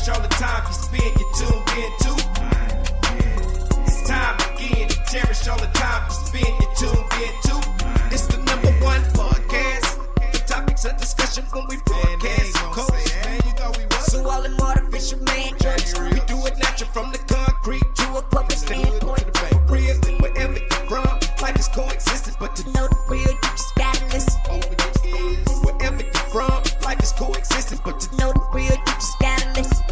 cherish all the time you spend, you tuned in to. It's time again to cherish all the time you spend, you tuned in to. It's the #1 podcast. The topics of discussion when we broadcast. So all them artificial man jokes, we do it natural from the concrete to a public standpoint. Real, wherever you're from, life is coexistence, but to know the real, you just gotta listen. Wherever you're from, life is coexistence, but to know the real, you just gotta listen.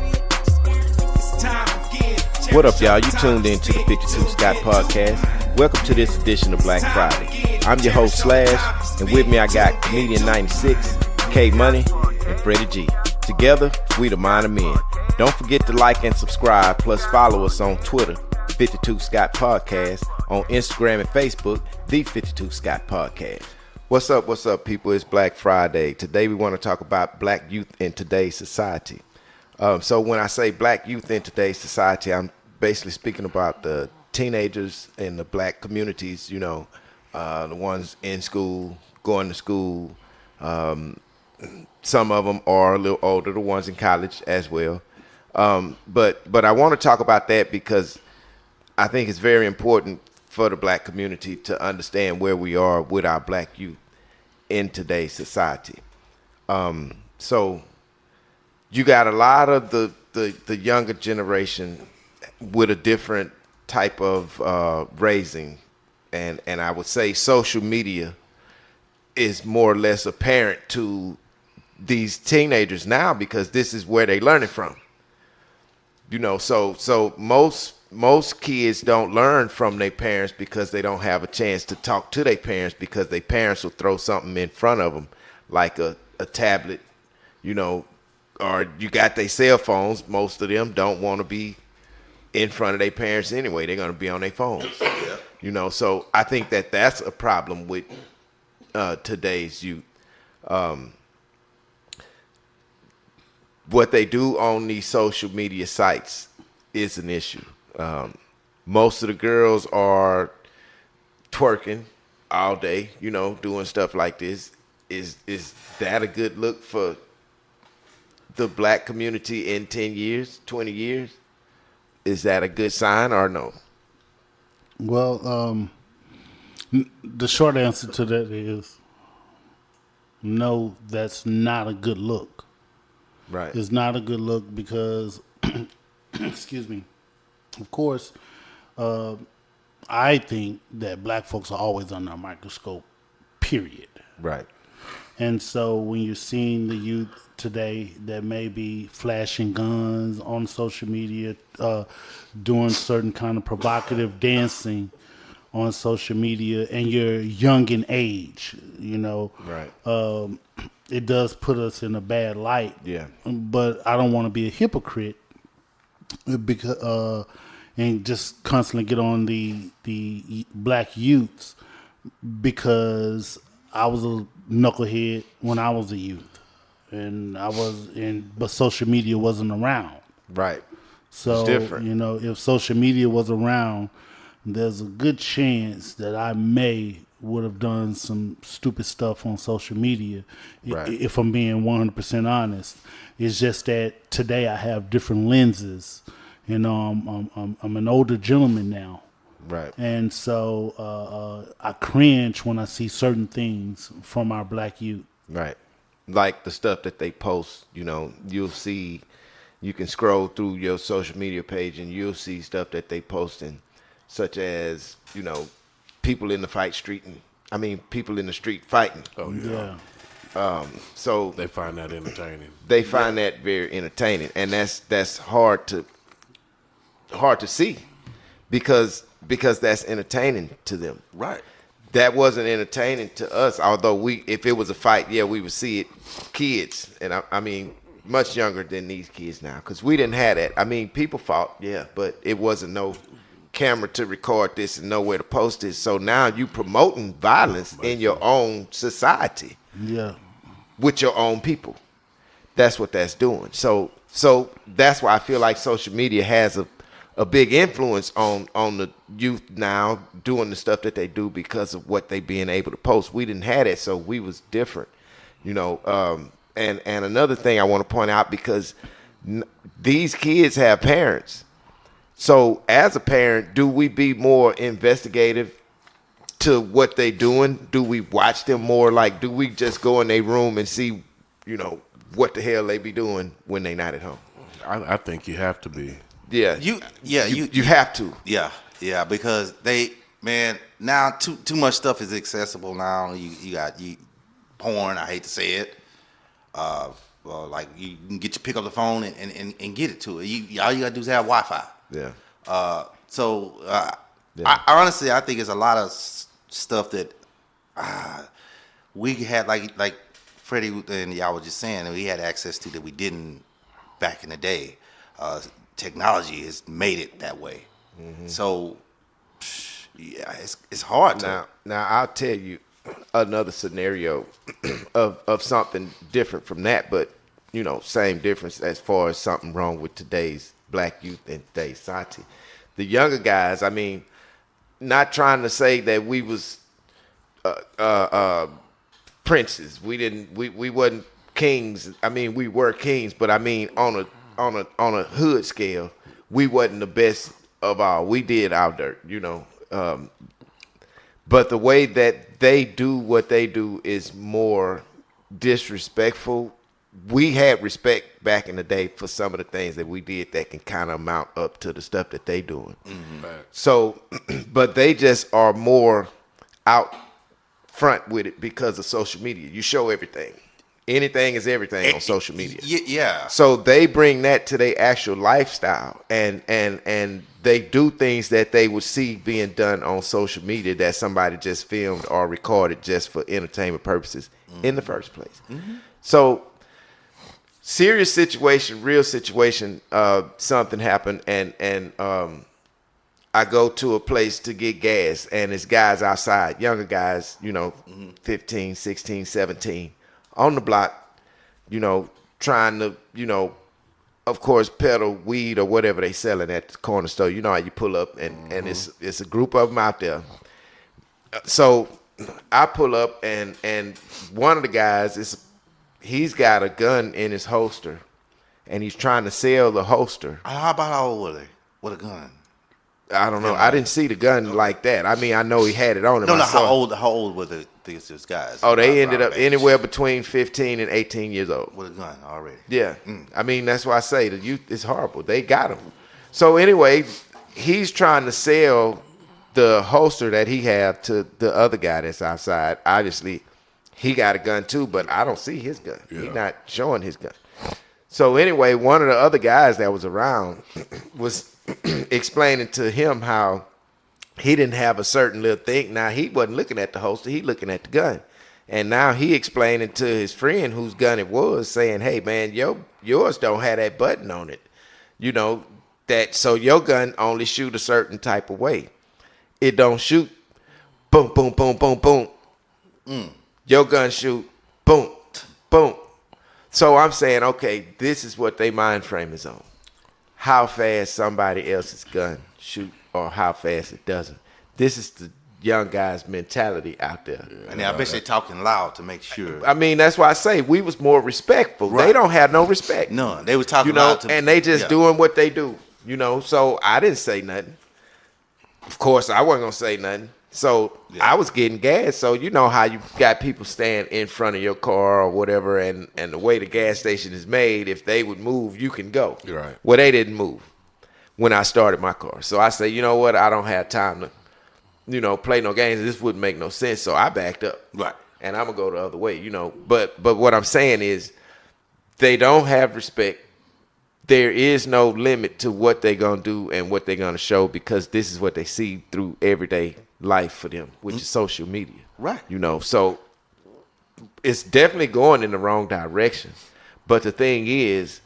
It's time again. What up, y'all? You tuned in to the 52 Scott Podcast. Welcome to this edition of Black Friday. I'm your host, Slash, and with me I got Comedian 96, K Money, and Freddie G. Together, we the Mind of Men. Don't forget to like and subscribe, plus follow us on Twitter, 52 Scott Podcast, on Instagram and Facebook, the 52 Scott Podcast. What's up, people? It's Black Friday. Today we want to talk about black youth in today's society. So when I say black youth in today's society, I'm basically speaking about the teenagers in the black communities, you know, the ones in school, going to school. Some of them are a little older, the ones in college as well. But I want to talk about that because I think it's very important for the black community to understand where we are with our black youth in today's society. So you got a lot of the younger generation with a different type of raising. And I would say social media is more or less apparent to these teenagers now because this is where they learn it from. You know, so most kids don't learn from their parents because they don't have a chance to talk to their parents because their parents will throw something in front of them like a tablet, you know, or you got their cell phones. Most of them don't want to be in front of their parents anyway. They're going to be on their phones, you know. So I think that that's a problem with today's youth. What they do on these social media sites is an issue. Most of the girls are twerking all day, you know, doing stuff like this. Is that a good look for the black community in 10 years, 20 years? Is that a good sign or no? Well, the short answer to that is no, that's not a good look. Right. It's not a good look because, excuse me, of course, I think that black folks are always under a microscope, period. Right. And so when you're seeing the youth today that may be flashing guns on social media, doing certain kind of provocative dancing on social media, and you're young in age, you know, right. It does put us in a bad light. Yeah. But I don't want to be a hypocrite because and just constantly get on the black youths because I was a knucklehead when I was a youth, and but social media wasn't around. Right. So it's different. You know, if social media was around, there's a good chance that I would have done some stupid stuff on social media. Right. If I'm being 100% honest. It's just that today I have different lenses. You know, I'm an older gentleman now. Right. And so I cringe when I see certain things from our black youth. Right. Like the stuff that they post, you know, you can scroll through your social media page and you'll see stuff that they posting, such as, you know, people in the people in the street fighting. Oh yeah. So they find that entertaining. They find that very entertaining, and that's hard to see because that's entertaining to them. Right. That wasn't entertaining to us. Although if it was a fight, yeah, we would see it. Kids, and I mean, much younger than these kids now, because we didn't have that. I mean, people fought, yeah, but it wasn't no camera to record this and nowhere to post this. So now you promoting violence in your own society. Yeah. With your own people. That's what that's doing. So that's why I feel like social media has a big influence on the youth now doing the stuff that they do because of what they being able to post. We didn't have it, so we was different, you know. And another thing I want to point out, because These kids have parents. So as a parent, do we be more investigative to what they doing? Do we watch them more? Like, do we just go in their room and see, what the hell they be doing when they not at home? I think you have to be. Yeah. You have to. Yeah, because now too much stuff is accessible now. You got porn. I hate to say it. Well, like you can pick up the phone and get it to it. All you gotta do is have Wi-Fi. Yeah. I honestly, I think it's a lot of stuff that we had, like Freddie and y'all was just saying, that we had access to that we didn't back in the day. Technology has made it that way. Mm-hmm. So, yeah, it's hard Now I'll tell you another scenario of something different from that, but same difference as far as something wrong with today's black youth and today's society. The younger guys, I mean, not trying to say that we was princes. We wasn't kings. I mean, we were kings, but I mean on a hood scale, we wasn't the best of all. We did our dirt, but the way that they do what they do is more disrespectful. We had respect back in the day for some of the things that we did that can kind of mount up to the stuff that they doing. Mm-hmm. So, but they just are more out front with it because of social media. You show everything. Anything is everything on social media. Yeah. So they bring that to their actual lifestyle, and they do things that they would see being done on social media that somebody just filmed or recorded just for entertainment purposes in the first place. Mm-hmm. So serious situation, real situation, something happened, and I go to a place to get gas, and it's guys outside, younger guys, 15, 16, 17, on the block, trying to, of course, peddle weed or whatever they selling at the corner store. You know how you pull up, and it's a group of them out there. So I pull up, and one of the guys, he's got a gun in his holster, and he's trying to sell the holster. How old were they with a gun? I don't know. I didn't see the gun like that. I mean, I know he had it on him. No, how old were these guys? Oh, they ended up anywhere between 15 and 18 years old. With a gun already. Yeah. I mean, that's why I say the youth is horrible. They got him. So anyway, he's trying to sell the holster that he have to the other guy that's outside. Obviously, he got a gun too, but I don't see his gun. Yeah. He's not showing his gun. So anyway, one of the other guys that was around was explaining to him how he didn't have a certain little thing. Now, he wasn't looking at the holster. He looking at the gun. And now he explaining to his friend whose gun it was, saying, hey, man, yours don't have that button on it. So your gun only shoot a certain type of way. It don't shoot boom, boom, boom, boom, boom. Your gun shoot boom, boom. So I'm saying, okay, this is what their mind frame is on. How fast somebody else's gun shoot or how fast it doesn't. This is the young guy's mentality out there. And I bet they're talking loud to make sure. I mean, that's why I say we was more respectful. Right. They don't have no respect. None. They was talking loud and they just doing what they do. So I didn't say nothing. Of course, I wasn't gonna say nothing. So I was getting gas. So you know how you got people stand in front of your car or whatever, and the way the gas station is made, if they would move, you can go. Right. Well, they didn't move when I started my car. So I say, you know what? I don't have time to, play no games. This wouldn't make no sense. So I backed up. Right. And I'm gonna go the other way, But what I'm saying is they don't have respect. There is no limit to what they're going to do and what they're going to show, because this is what they see through everyday life for them, which is social media. Right. So it's definitely going in the wrong direction. But the thing is,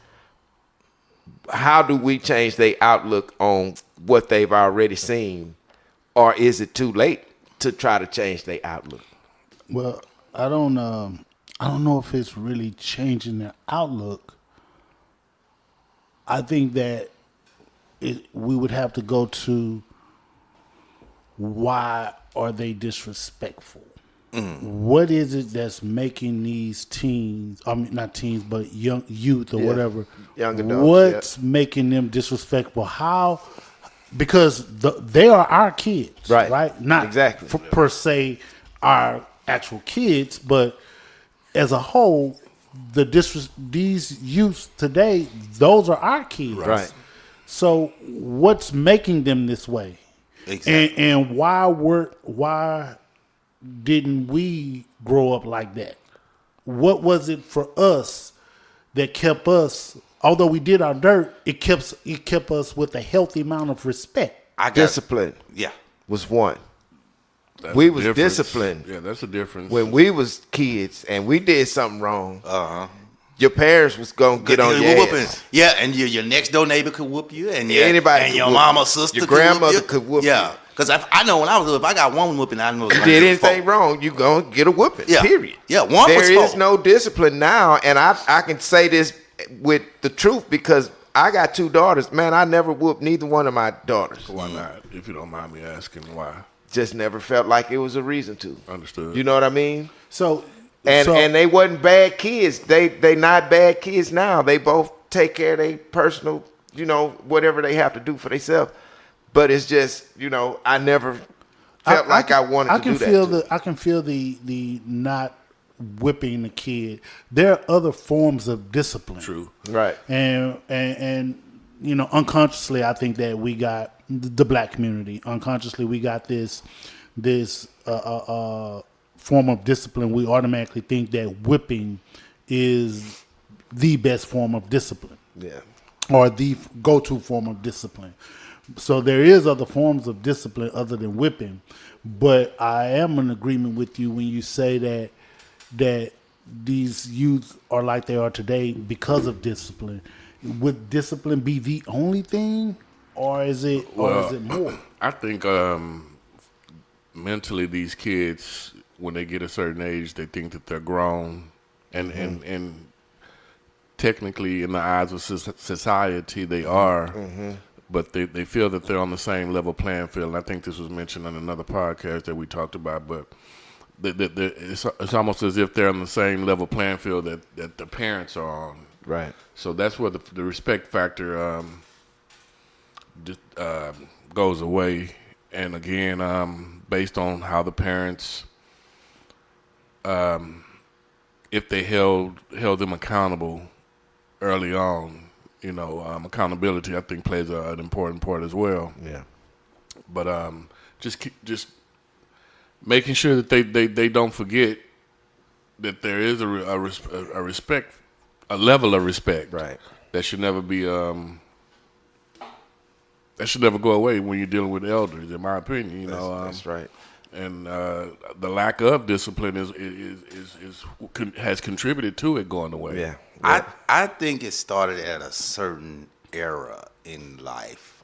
how do we change their outlook on what they've already seen? Or is it too late to try to change their outlook? Well, I don't know if it's really changing their outlook. I think that we would have to go to why are they disrespectful? what is it that's making these teens, I mean, not teens, but young youth or whatever, young adults, what's making them disrespectful? How? Because they are our kids, right? Not exactly per se our actual kids, but as a whole, these youths today, those are our kids, right? So what's making them this way? Exactly. And why didn't we grow up like that? What was it for us that kept us? Although we did our dirt, it kept us with a healthy amount of respect. Discipline. Yeah. Was one. That's We a was difference. disciplined. Yeah, that's a difference. When we was kids and we did something wrong, your parents was gonna get on your ass. Yeah, and your next door neighbor could whoop you, and Anybody and could your whoop mama, you. sister, Your could whoop grandmother you. could whoop Yeah, you. because I know when I was little, if I got one whooping, I know. You did anything wrong, you gonna get a whooping. Yeah. Period. Yeah, one There was is four. no discipline now, and I can say this with the truth because I got 2 daughters. Man, I never whooped neither one of my daughters. Why not? If you don't mind me asking, why? Just never felt like it was a reason to. Understood. You know what I mean? So And they wasn't bad kids. They not bad kids now. They both take care of their personal, whatever they have to do for themselves. But it's just, I never felt like I wanted to do that. I can feel the not whipping the kid. There are other forms of discipline. True. Right. And unconsciously, I think that we got the black community. Unconsciously, we got this form of discipline. We automatically think that whipping is the best form of discipline. Yeah. Or the go-to form of discipline. So there is other forms of discipline other than whipping, but I am in agreement with you when you say that these youth are like they are today because of discipline. Would discipline be the only thing, or is it more? I think mentally these kids, when they get a certain age, they think that they're grown, and technically in the eyes of society they are, but they feel that they're on the same level playing field. And I think this was mentioned on another podcast that we talked about, but it's almost as if they're on the same level playing field that the parents are on. Right. So that's where the respect factor goes away. And again, based on how the parents, if they held them accountable early on, accountability I think plays an important part as well. Yeah. But just making sure that they don't forget that there is a respect, a level of respect, Right. that should never be that should never go away when you're dealing with elders, in my opinion. That's right. And the lack of discipline has contributed to it going away. Yeah. I think it started at a certain era in life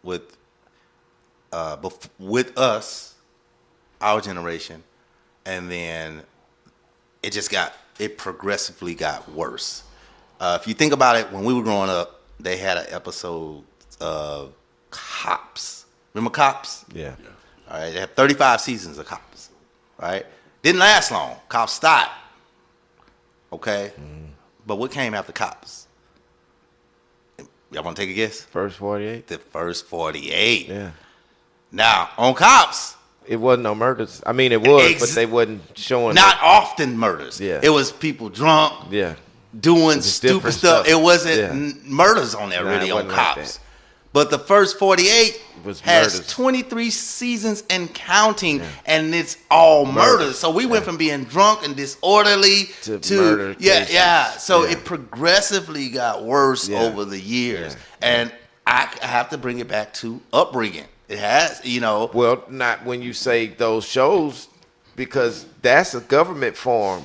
with us, our generation, and then it progressively got worse. If you think about it, when we were growing up, they had an episode of Cops. Remember Cops? Yeah. All right, they have 35 seasons of Cops. Right? Didn't last long. Cops stopped. Okay? But what came after Cops? Y'all want to take a guess? First 48. The first 48. Yeah. Now, on Cops, It wasn't no murders. I mean, it was, but they wasn't showing. not often murders. Yeah. It was people drunk, Yeah. doing Just stupid different stuff. stuff. It wasn't Yeah. murders on there Nah, really it on wasn't like Cops. that. But the first 48 Was has murders. 23 seasons and counting, and it's all murders. So we went from being drunk and disorderly To to murder cases. So Yeah. it progressively got worse Yeah. over the years, Yeah. and I have to bring it back to upbringing. It has, Well, not when you say those shows, because that's a government form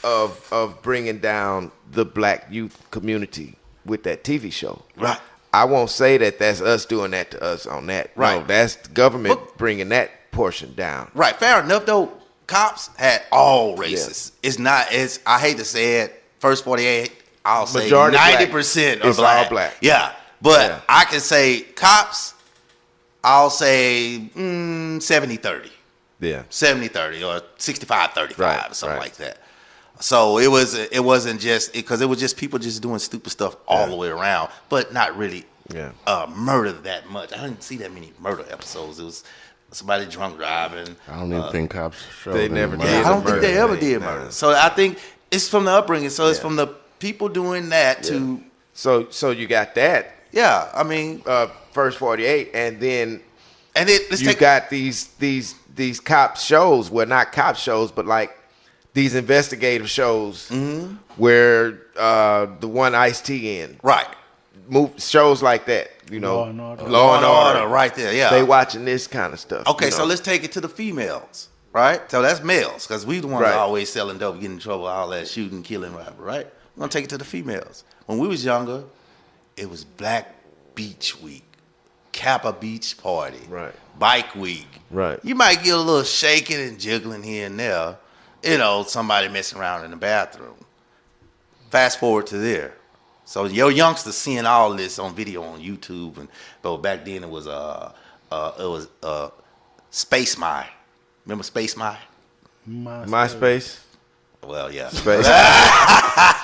of bringing down the black youth community with that TV show. Right. I won't say that that's us doing that to us on that. Right. No, that's the government But- bringing that portion down. Right, fair enough though. Cops had all races. It's not. I hate to say it. First 48, I'll say Majority black. 90% are It's black. all black. Yeah, but Yeah. I can say Cops. I'll say 70-30. Yeah. 70-30 or 65-35 Right, or something right. like that. So it wasn't just because it was just people just doing stupid stuff all the way around, but not really murder that much. I didn't see that many murder episodes. It was somebody drunk driving. I don't even think cops show they them never murder. did. I don't think murder they ever thing, did no. murder. So I think it's from the upbringing. So it's Yeah. from the people doing that to So you got that I mean, first 48, and then let's you take got these cop shows. Well, not cop shows, but like these investigative shows where the one Ice-T in right. shows like that. You know, Law and Order. Law and Order. right there. Yeah. They watching this kind of stuff. Okay, you so know. let's take it to the females, right? So that's males, because we the ones Right. always selling dope, getting in trouble, all that shooting, killing, whatever, right? We're gonna take it to the females. When we was younger, it was Black Beach Week, Kappa Beach Party, Right. Bike Week. Right. You might get a little shaking and jiggling here and there, somebody messing around in the bathroom. Fast forward to there. So your youngsters seeing all this on video on YouTube, but back then it was Space My. Remember Space My? MySpace. Well, yeah. Space. Glad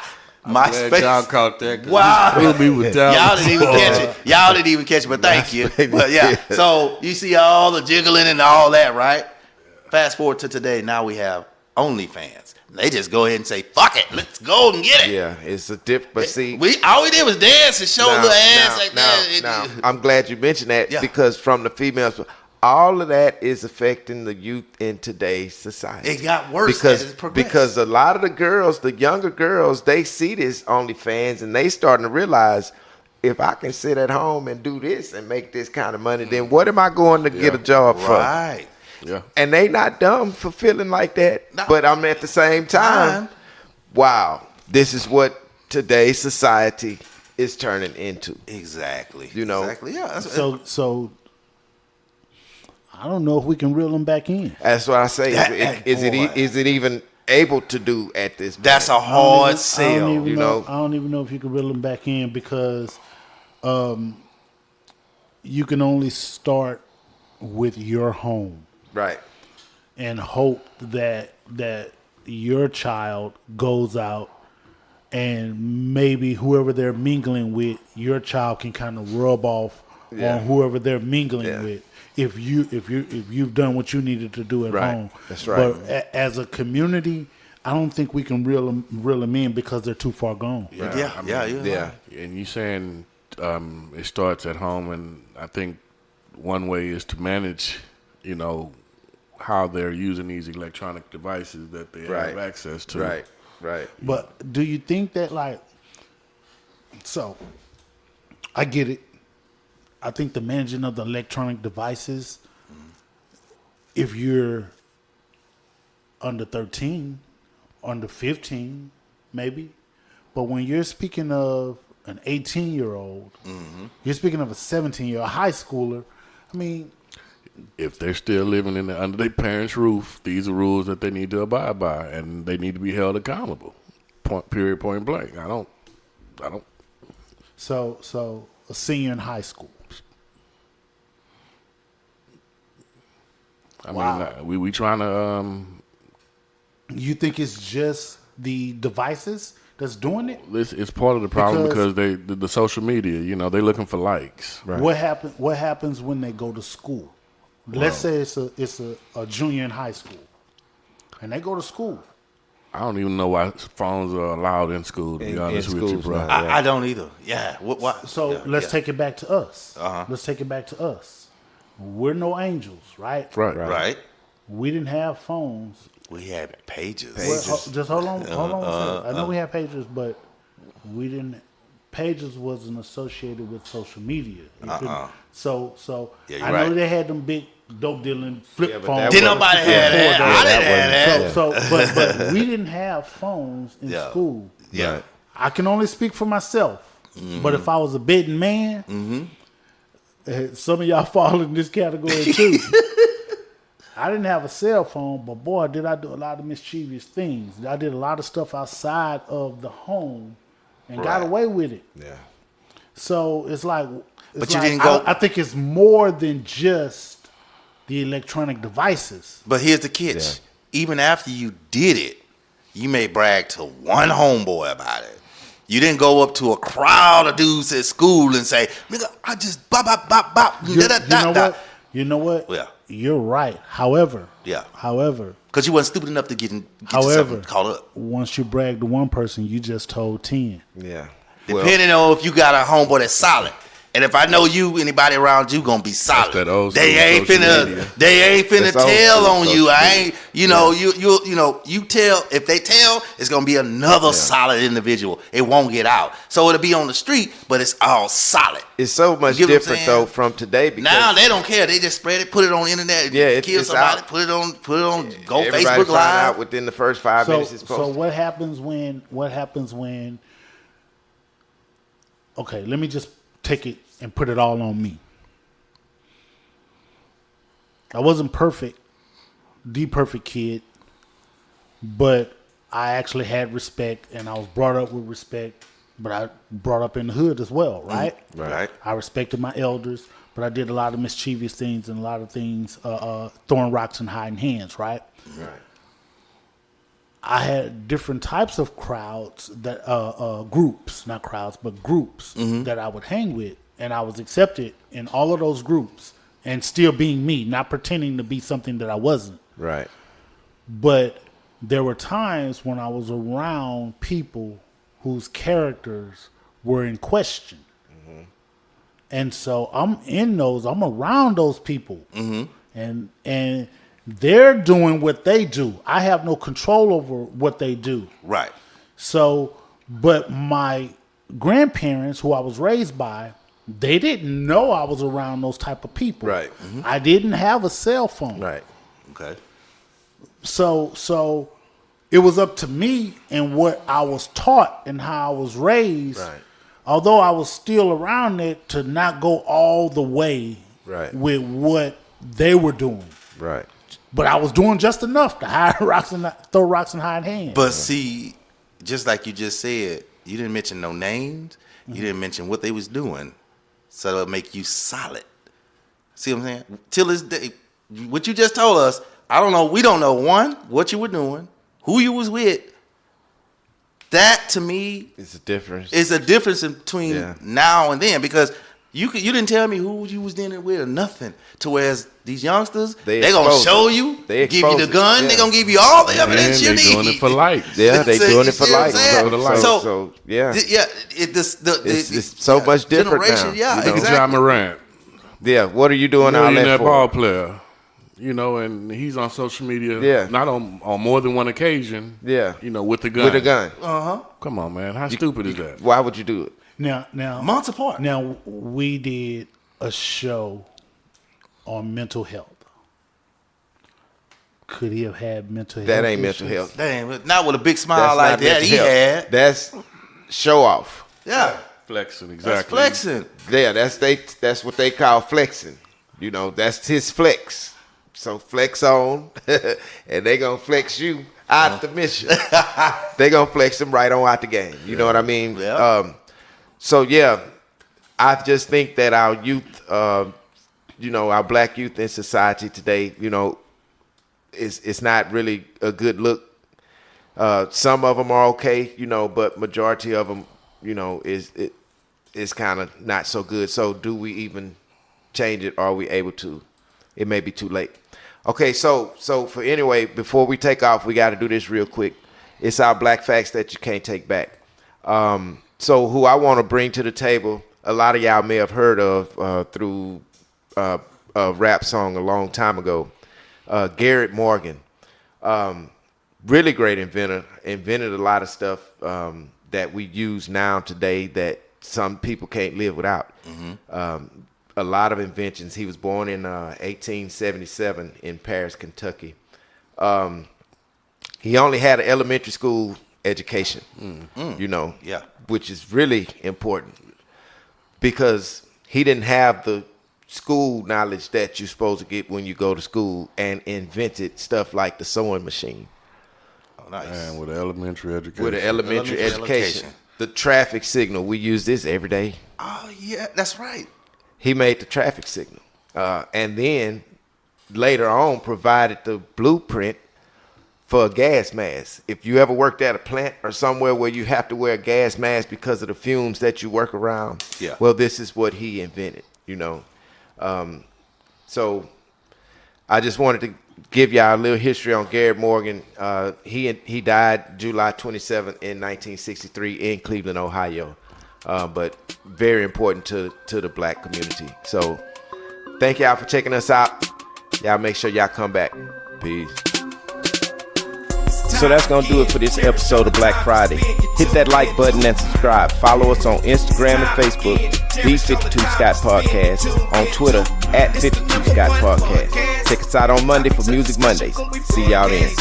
y'all MySpace. caught that. 'cause Wow. we screwed me with that Y'all one. didn't even catch it. Y'all didn't even catch it, but thank you. But yeah, so you see all the jiggling and all that, right? Fast forward to today. Now we have OnlyFans. They just go ahead and say, "Fuck it, let's go and get it." Yeah, it's a dip. But see, All we did was dance and show a little ass like that. Now, I'm glad you mentioned that Yeah. because from the females, all of that is affecting the youth in today's society. It got worse as it progressed. because a lot of the girls, the younger girls, they see this OnlyFans and they starting to realize, if I can sit at home and do this and make this kind of money, then what am I going to get a job for? Right. Yeah. And they not dumb for feeling like that. No. But I'm at the same time, wow, this is what today's society is turning into. Exactly. You know. Exactly. Yeah. So I don't know if we can reel them back in. That's what I say. Is boy. it even able to do at this point? That's a I don't hard even- sell. I don't even you know. know. I don't even know if you can reel them back in because you can only start with your home Right. and hope that your child goes out and maybe whoever they're mingling with, your child can kind of rub off Yeah. on whoever they're mingling Yeah. with. If you've done what you needed to do at Right. home, That's right. But as a community, I don't think we can reel them in because they're too far gone. Yeah. Yeah. And you saying it starts at home, and I think one way is to manage, how they're using these electronic devices that they Right. have access to. Right. Right. But do you think that so I get it. I think the managing of the electronic devices, if you're under 13, under 15, maybe. But when you're speaking of an 18-year-old, you're speaking of a 17-year-old high schooler, I mean, If they're still living under their parents' roof, these are rules that they need to abide by, and they need to be held accountable. Point blank. I don't. so a senior in high school. I mean, we trying to. You think it's just the devices that's doing it? It's part of the problem Because- because the social media. They're looking for likes. Right. What happens when they go to school? Let's say it's a junior in high school, and they go to school. I don't even know why phones are allowed in school. To be In honest with you, schools bro. now. I don't either. Yeah. What? So Yeah, let's yeah. take it back to us. Uh-huh. Let's take it back to us. We're no angels, right? Right. Right. We didn't have phones. We had pages. Well, just hold on a second. I know we had pages, but we didn't. Pages wasn't associated with social media. You couldn't- So Yeah, you're I know right. they had them big dope dealing flip Yeah, but phones. that Didn't wasn't- nobody have that. I didn't have that. But we didn't have phones in Yeah. school. Yeah. Right. I can only speak for myself. Mm-hmm. But if I was a betting man, some of y'all fall in this category too. I didn't have a cell phone, but boy, did I do a lot of mischievous things. I did a lot of stuff outside of the home and got Right. away with it. Yeah. So it's like, But you didn't go- I think it's more than just the electronic devices. But here's the catch. Even after you did it, you may brag to one homeboy about it. You didn't go up to a crowd of dudes at school and say, nigga, I just bop, bop, bop, bop. You know what? Yeah. You're right. However. Because you wasn't stupid enough to get yourself caught up. Once you brag to one person, you just told 10. Yeah. Depending on if you got a homeboy that's solid. And if I know you, anybody around you gonna be solid. That old they ain't finna tell on you. I ain't, you tell, if they tell, it's gonna be another solid individual. It won't get out. So it'll be on the street, but it's all solid. It's so much different though from today, because now they don't care. They just spread it, put it on the internet, kill somebody, out. put it on go Everybody Facebook Live. out within the first 5 minutes it's posted. So what happens when okay, let me just take it and put it all on me. I wasn't perfect, the perfect kid, but I actually had respect, and I was brought up with respect, but I brought up in the hood as well, right? Right. I respected my elders, but I did a lot of mischievous things and a lot of things, throwing rocks and hiding hands, right? Right. I had different types of crowds that groups, not crowds, but groups that I would hang with, and I was accepted in all of those groups and still being me, not pretending to be something that I wasn't. Right. But there were times when I was around people whose characters were in question. And so I'm around those people. And they're doing what they do. I have no control over what they do. Right. So, but my grandparents, who I was raised by, they didn't know I was around those type of people. Right. I didn't have a cell phone. Right. Okay. So it was up to me and what I was taught and how I was raised. Right. Although I was still around it, to not go all the way with what they were doing. Right. But I was doing just enough to throw rocks and hide hands. But see, just like you just said, you didn't mention no names. You didn't mention what they was doing. So it'll make you solid. See what I'm saying? Till this day, what you just told us, I don't know. We don't know, one, what you were doing, who you was with. That to me It's a difference. is a difference between now and then, because you didn't tell me who you was dealing with or nothing. To whereas these youngsters, they gonna show you, give you the gun, they gonna give you all the evidence you need. They doing it for likes. Yeah, they doing it for likes. So yeah, it's so much different generation, now. Yeah, you know? exactly. Ja Morant. Yeah, what are you doing out there that for? ball player. And he's on social media. Yeah. Not on more than one occasion. Yeah. With the gun. With a gun. Come on, man. How stupid is that? Why would you do it? Now, months apart. Now, we did a show on mental health. Could he have had mental health? That ain't issues? mental health. That ain't not with a big smile That's like not that mental he health. had. That's show off. Yeah, Flexing, that's exactly. flexing. Yeah, that's what they call flexing. That's his flex. So flex on, and they gonna flex you out the mission. They gonna flex them right on out the game. You know what I mean? Yeah. So yeah, I just think that our youth, our black youth in society today, it's not really a good look. Some of them are okay, but majority of them, is kind of not so good. So do we even change it? Are we able to? It may be too late. Okay, so before we take off, we got to do this real quick. It's our black facts that you can't take back. So who I want to bring to the table, a lot of y'all may have heard of through a rap song a long time ago, Garrett Morgan. Really great inventor, invented a lot of stuff that we use now today that some people can't live without. A lot of inventions. He was born in 1877 in Paris, Kentucky. He only had an elementary school education, which is really important because he didn't have the school knowledge that you're supposed to get when you go to school, and invented stuff like the sewing machine. Oh, nice. And with an elementary education. With an elementary education. The traffic signal, we use this every day. Oh, yeah, that's right. He made the traffic signal. And then later on provided the blueprint for a gas mask. If you ever worked at a plant or somewhere where you have to wear a gas mask because of the fumes that you work around, well, this is what he invented, So I just wanted to give y'all a little history on Garrett Morgan. He died July 27th in 1963 in Cleveland, Ohio. But very important to the black community. So thank y'all for checking us out. Y'all make sure y'all come back. Peace. So that's going to do it for this episode of Black Friday. Hit that like button and subscribe. Follow us on Instagram and Facebook, The 52 Scott Podcast. On Twitter, at 52 Scott Podcast. Check us out on Monday for Music Mondays. See y'all then.